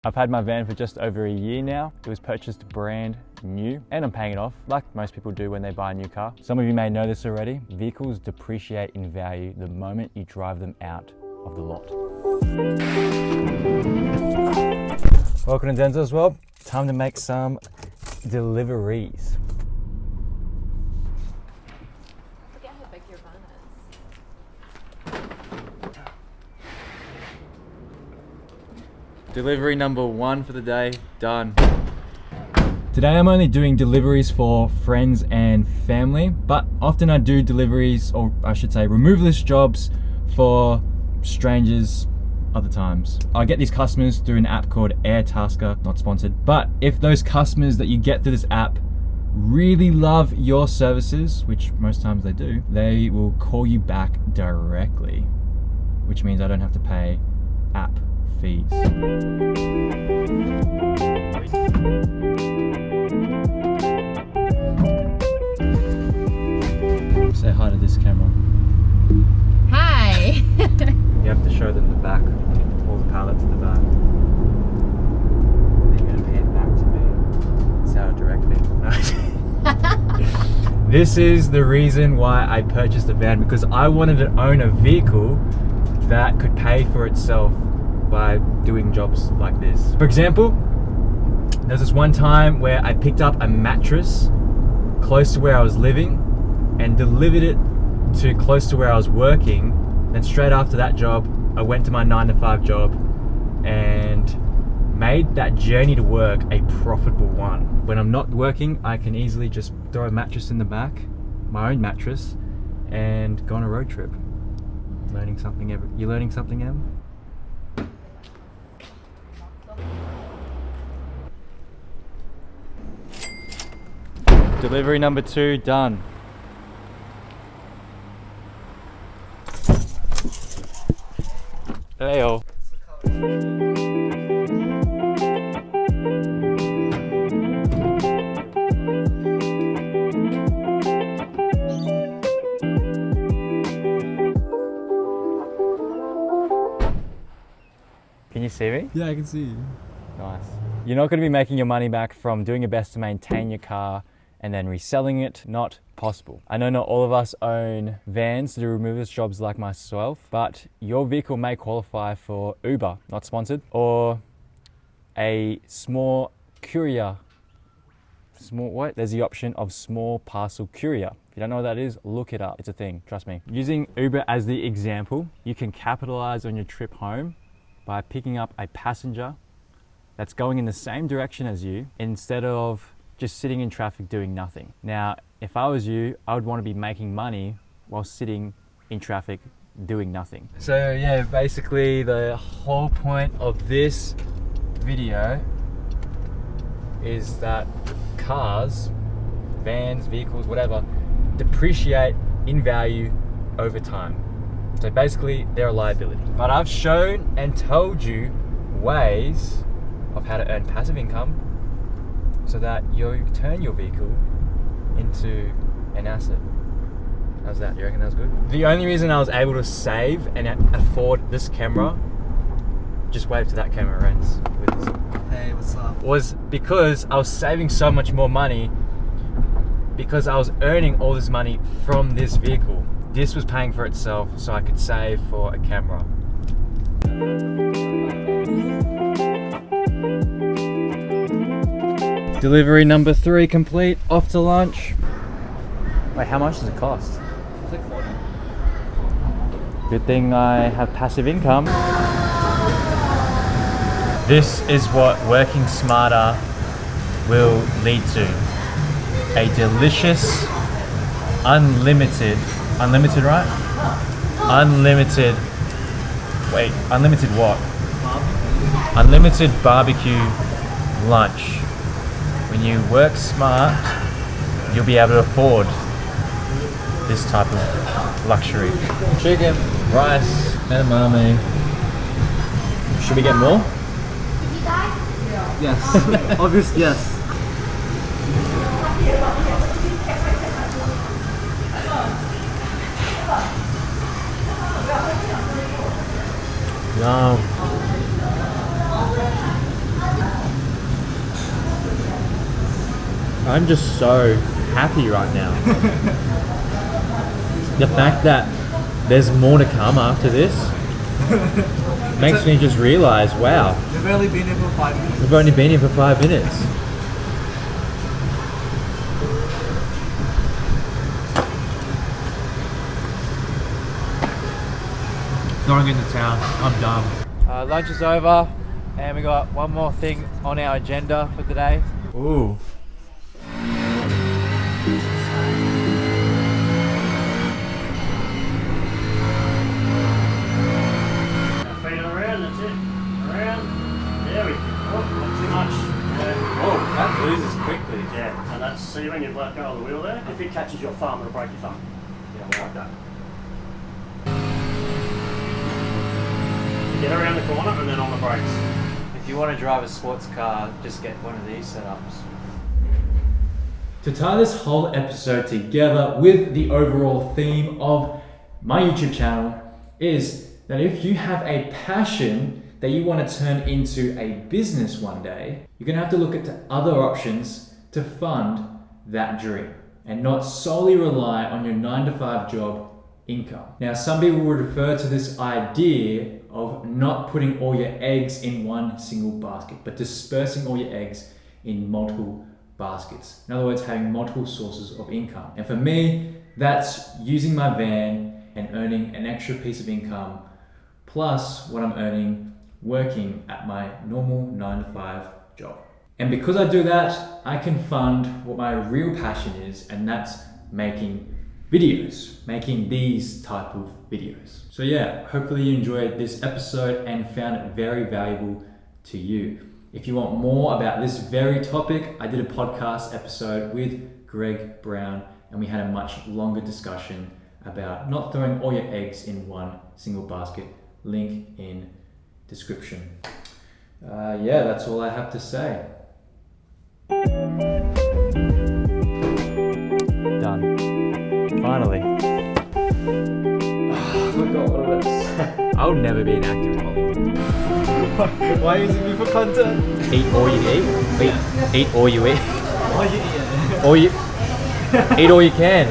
I've had my van for just over a year now. It was purchased brand new and I'm paying it off like most people do when they buy a new car. Some of you may know this already. Vehicles depreciate in value the moment you drive them out of the lot. Welcome to Denzel's World. Time to make some deliveries. Look at how big your van is. Delivery number 1 for the day, done. Today I'm only doing deliveries for friends and family, but often I do deliveries, or I should say removalist jobs for strangers other times. I get these customers through an app called Airtasker, not sponsored, but if those customers that you get through this app really love your services, which most times they do, they will call you back directly, which means I don't have to pay app fees. Say hi to this camera. Hi! You have to show them the back, all the pallets in the back. Then you're gonna pan back to me. It's our direct thing. This is the reason why I purchased a van, because I wanted to own a vehicle that could pay for itself by doing jobs like this. For example, there's this one time where I picked up a mattress close to where I was living and delivered it to close to where I was working. Then straight after that job, I went to my 9-to-5 job and made that journey to work a profitable one. When I'm not working, I can easily just throw a mattress in the back, my own mattress, and go on a road trip. Learning something every. You learning something, Em? Delivery number 2 done. Heyo. Can you see me? Yeah, I can see you. Nice. You're not going to be making your money back from doing your best to maintain your car and then reselling it. Not possible. I know not all of us own vans to do removals jobs like myself, but your vehicle may qualify for Uber, not sponsored, or a small courier. There's the option of small parcel courier. If you don't know what that is, look it up. It's a thing, trust me. Using Uber as the example, you can capitalize on your trip home by picking up a passenger that's going in the same direction as you instead of just sitting in traffic doing nothing. Now, if I was you, I would want to be making money while sitting in traffic doing nothing. So yeah, basically the whole point of this video is that cars, vans, vehicles, whatever, depreciate in value over time. So basically they're a liability. But I've shown and told you ways of how to earn passive income so that you turn your vehicle into an asset. How's that? You reckon that's good? The only reason I was able to save and afford this camera, just wave to that camera, Renz. Hey, what's up? Was because I was saving so much more money because I was earning all this money from this vehicle. This was paying for itself so I could save for a camera. Delivery number 3 complete, off to lunch. Wait, how much does it cost? It's like 40. Good thing I have passive income. This is what working smarter will lead to. A delicious, unlimited right? Unlimited what? Unlimited barbecue lunch. When you work smart, you'll be able to afford this type of luxury. Chicken, rice, edamame. Should we get more? Yes. Obviously, yes. Yum. I'm just so happy right now. The fact that there's more to come after this makes me just realize, wow, We've only been here for 5 minutes. we've only been here for 5 minutes. Going into town, I'm done. Lunch is over, and we got one more thing on our agenda for today. Ooh. Feet around, that's it. Around. There we go. Oh, not too much. Oh, that loses quickly. Yeah, and that's, see when you let go of the wheel there? If it catches your thumb, it'll break your thumb. Yeah, like that. Get around the corner and then on the brakes. If you want to drive a sports car, just get one of these setups. To tie this whole episode together with the overall theme of my YouTube channel is that if you have a passion that you want to turn into a business one day, you're going to have to look at other options to fund that dream and not solely rely on your 9-to-5 job income. Now, some people would refer to this idea of not putting all your eggs in one single basket, but dispersing all your eggs in multiple baskets. In other words, having multiple sources of income. And for me, that's using my van and earning an extra piece of income plus what I'm earning working at my normal 9-to-5 job. And because I do that, I can fund what my real passion is, and that's making videos, making these type of videos. So yeah, hopefully you enjoyed this episode and found it very valuable to you. If you want more about this very topic, I did a podcast episode with Greg Brown, and we had a much longer discussion about not throwing all your eggs in one single basket. Link in description. Yeah, that's all I have to say. Done. Finally. I forgot what it is. I'll never be an actor in Hollywood. Why are you using me for content? Eat all you eat. Eat all you eat. Why are you eating? Or you eat all you can.